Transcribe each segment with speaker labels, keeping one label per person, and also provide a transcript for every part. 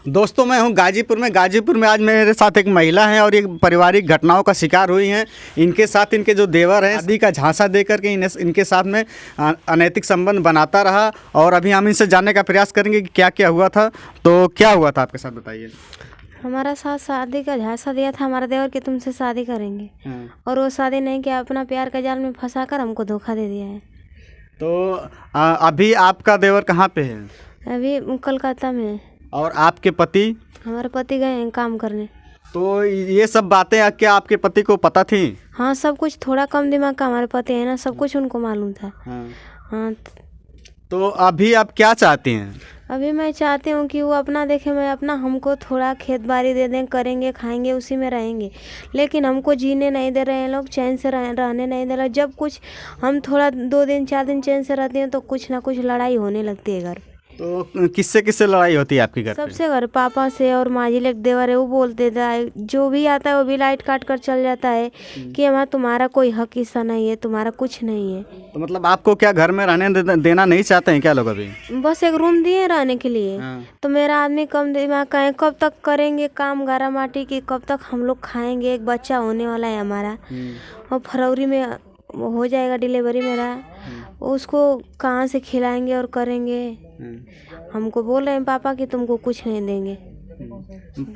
Speaker 1: दोस्तों मैं हूं गाजीपुर में आज मेरे साथ एक महिला है और ये पारिवारिक घटनाओं का शिकार हुई हैं। इनके साथ इनके जो देवर हैं शादी का झांसा दे करके इनके साथ में अनैतिक संबंध बनाता रहा और अभी हम इनसे जानने का प्रयास करेंगे कि क्या क्या हुआ था। तो क्या हुआ था आपके साथ, बताइए।
Speaker 2: हमारा साथ शादी का झांसा दिया था हमारे देवर कि तुमसे शादी करेंगे और वो शादी नहीं किया, अपना प्यार का जाल में फंसा कर हमको धोखा दे दिया है।
Speaker 1: तो अभी आपका देवर कहाँ पे है?
Speaker 2: अभी कलकत्ता में है।
Speaker 1: और आपके पति?
Speaker 2: हमारे पति गए हैं काम करने।
Speaker 1: तो ये सब बातें क्या आपके पति को पता थी?
Speaker 2: हाँ, सब कुछ। थोड़ा कम दिमाग का हमारे पति है ना, सब कुछ उनको मालूम था। हाँ।
Speaker 1: तो अभी आप क्या चाहती हैं?
Speaker 2: अभी मैं चाहती हूँ कि वो अपना देखे, मैं अपना, हमको थोड़ा खेत बाड़ी दे दें, करेंगे, खाएंगे, उसी में रहेंगे। लेकिन हमको जीने नहीं दे रहे हैं लोग, चैन से रहने नहीं दे रहे। जब कुछ हम थोड़ा 2 दिन 4 दिन चैन से रहते हैं तो कुछ ना कुछ लड़ाई होने लगती है घर।
Speaker 1: तो किससे किससे लड़ाई होती है आपके घर पे?
Speaker 2: सबसे घर पापा से, और माजिल एक देवर है, वो बोलते थे, जो भी आता है वो भी लाइट काट कर चल जाता है कि हमारा तुम्हारा कोई हक हिस्सा नहीं है, तुम्हारा कुछ नहीं है।
Speaker 1: तो मतलब आपको क्या घर में रहने देना नहीं चाहते हैं क्या लोग अभी?
Speaker 2: बस एक रूम दिए रहने के लिए। तो मेरा आदमी कम दिमाग का है, कब तक करेंगे काम गारा माटी की, कब तक हम लोग खाएंगे? एक बच्चा होने वाला है हमारा और फरवरी में हो जाएगा डिलीवरी मेरा, उसको कहाँ से खिलाएंगे और करेंगे? हमको बोल रहे हैं पापा कि तुमको कुछ नहीं देंगे।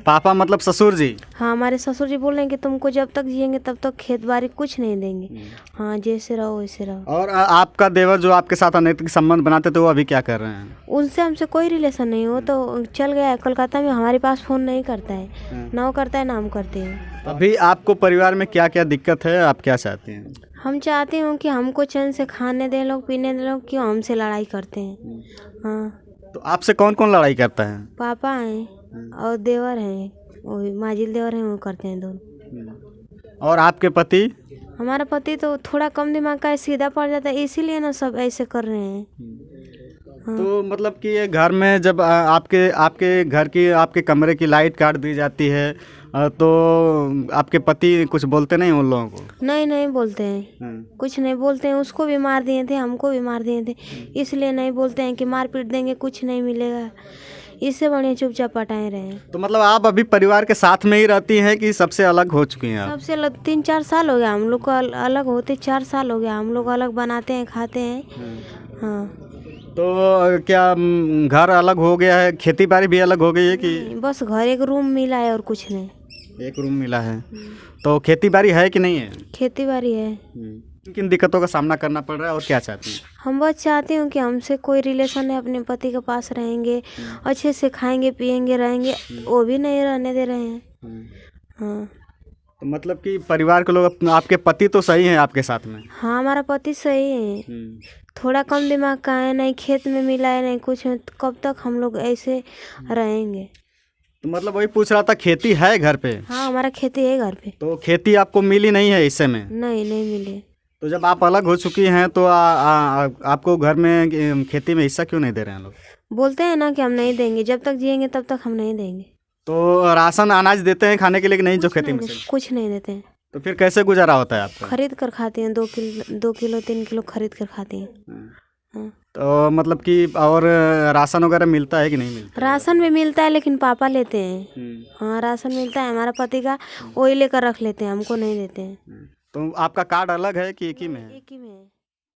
Speaker 1: पापा मतलब ससुर जी?
Speaker 2: हाँ, हमारे ससुर जी बोल रहे हैं कि तुमको जब तक जिएंगे तब तक खेत बाड़ी कुछ नहीं देंगे। हाँ, जैसे रहो वैसे रहो।
Speaker 1: और आपका देवर जो आपके साथ अनैतिक संबंध बनाते थे वो अभी क्या कर रहे हैं?
Speaker 2: उनसे हमसे कोई रिलेशन नहीं हो, तो चल गया है कलकत्ता में। हमारे पास फ़ोन नहीं करता है, ना वो करता है ना हम करते हैं।
Speaker 1: अभी आपको परिवार में क्या क्या दिक्कत है, आप क्या चाहते हैं?
Speaker 2: हम चाहते हैं कि हमको चैन से खाने दें लोग, पीने दें लोग, क्यों हमसे लड़ाई करते हैं? हाँ।
Speaker 1: तो आपसे कौन कौन लड़ाई करता है?
Speaker 2: पापा हैं और देवर हैं, वो माजिल देवर हैं, वो करते हैं दोनों।
Speaker 1: और आपके पति?
Speaker 2: हमारा पति तो थोड़ा कम दिमाग का है, सीधा पड़ जाता है, इसीलिए ना सब ऐसे कर रहे हैं। हाँ।
Speaker 1: तो मतलब कि ये घर में जब आपके घर की, आपके कमरे की लाइट काट दी जाती है तो आपके पति कुछ बोलते नहीं उन लोगों को?
Speaker 2: नहीं बोलते हैं, कुछ नहीं बोलते हैं। उसको भी मार दिए थे, हमको भी मार दिए थे, इसलिए नहीं बोलते हैं कि मार पीट देंगे कुछ नहीं मिलेगा। इससे बढ़िया चुपचाप पटाए रहे हैं।
Speaker 1: तो मतलब आप अभी परिवार के साथ में ही रहती हैं कि सबसे अलग हो चुकी हैं आप?
Speaker 2: सबसे अलग 3-4 साल हो गया हम लोग को, अलग होते 4 साल हो गया। हम लोग अलग बनाते हैं, खाते हैं। हाँ।
Speaker 1: तो क्या घर अलग हो गया है, खेती बाड़ी भी अलग हो गई है कि?
Speaker 2: बस घर एक रूम मिला है और कुछ नहीं।
Speaker 1: एक रूम मिला है। तो खेती बाड़ी है कि नहीं है?
Speaker 2: खेती बाड़ी है।
Speaker 1: किन दिक्कतों का सामना करना पड़ रहा है और क्या चाहती हैं?
Speaker 2: हम बस चाहती हूँ कि हमसे कोई रिलेशन है, अपने पति के पास रहेंगे, अच्छे से खाएंगे पिएंगे रहेंगे, वो भी नहीं रहने दे रहे हैं। हाँ।
Speaker 1: तो मतलब कि परिवार के लोग, आपके पति तो सही हैं आपके साथ में?
Speaker 2: हाँ, हमारा पति सही है। थोड़ा कम दिमाग का है, नहीं खेत में मिला है नहीं कुछ है, तो कब तक हम लोग ऐसे रहेंगे?
Speaker 1: तो मतलब वही पूछ रहा था, खेती है घर पे?
Speaker 2: हाँ, हमारा खेती है घर पे।
Speaker 1: तो खेती आपको मिली नहीं है इससे में?
Speaker 2: नहीं मिली।
Speaker 1: तो जब आप अलग हो चुकी हैं तो आपको घर में खेती में हिस्सा क्यों नहीं दे रहे हैं लोग?
Speaker 2: बोलते हैं ना कि हम नहीं देंगे, जब तक जिएंगे तब तक हम नहीं देंगे।
Speaker 1: तो राशन अनाज देते हैं खाने के लिए कि नहीं, जो खेती में से?
Speaker 2: कुछ नहीं देते हैं।
Speaker 1: तो फिर कैसे गुजारा होता है आपका?
Speaker 2: खरीद कर खाते हैं, 2 किलो 3 किलो खरीद कर खाते हैं। हाँ।
Speaker 1: तो मतलब कि और राशन वगैरह मिलता है कि नहीं मिलता?
Speaker 2: राशन भी मिलता है लेकिन पापा लेते हैं। हाँ, राशन मिलता है हमारा पति का, वही लेकर रख लेते हैं, हमको नहीं देते हैं।
Speaker 1: तो आपका कार्ड अलग है कि एक ही में है?
Speaker 2: एक ही में है।